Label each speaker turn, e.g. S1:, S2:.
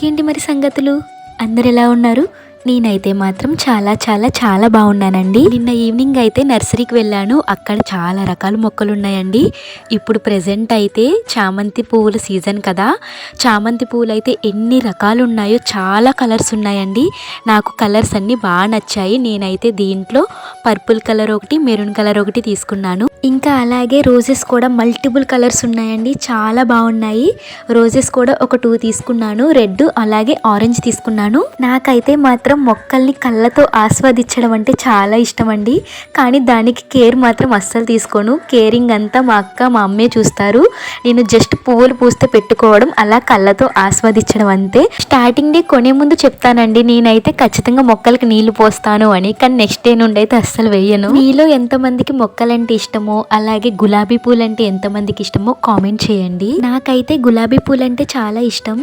S1: ఇంకేంటి మరి సంగతులు? అందరు ఎలా ఉన్నారు? నేనైతే మాత్రం చాలా చాలా చాలా బాగున్నానండి. నిన్న ఈవినింగ్ అయితే నర్సరీకి వెళ్ళాను. అక్కడ చాలా రకాల మొక్కలు ఉన్నాయండి. ఇప్పుడు ప్రెజెంట్ అయితే చామంతి పువ్వుల సీజన్ కదా. చామంతి పువ్వులు అయితే ఎన్ని రకాలు ఉన్నాయో, చాలా కలర్స్ ఉన్నాయండి. నాకు కలర్స్ అన్నీ బాగా నచ్చాయి. నేనైతే దీంట్లో పర్పుల్ కలర్ ఒకటి, మెరూన్ కలర్ ఒకటి తీసుకున్నాను. ఇంకా అలాగే రోజెస్ కూడా మల్టిపుల్ కలర్స్ ఉన్నాయండి. చాలా బాగున్నాయి. రోజెస్ కూడా ఒక 2 తీసుకున్నాను. రెడ్ అలాగే ఆరెంజ్ తీసుకున్నాను. నాకైతే మాత్రం మొక్కల్ని కళ్ళతో ఆస్వాదించడం అంటే చాలా ఇష్టం అండి. కానీ దానికి కేర్ మాత్రం అస్సలు తీసుకోను. కేరింగ్ అంతా మా అక్క మా అమ్మే చూస్తారు. నేను జస్ట్ పువ్వులు పూస్తే పెట్టుకోవడం, అలా కళ్ళతో ఆస్వాదించడం అంతే. స్టార్టింగ్ డే కొనే ముందు చెప్తానండి, నేనైతే ఖచ్చితంగా మొక్కలకి నీళ్లు పోస్తాను అని. కానీ నెక్స్ట్ డే నుండి అయితే అస్సలు వేయను. మీలో ఎంతమందికి మొక్కలంటే ఇష్టమో, అలాగే గులాబీ పూలంటే ఎంతమందికి ఇష్టమో కామెంట్ చేయండి. నాకైతే గులాబీ పూలంటే చాలా ఇష్టం.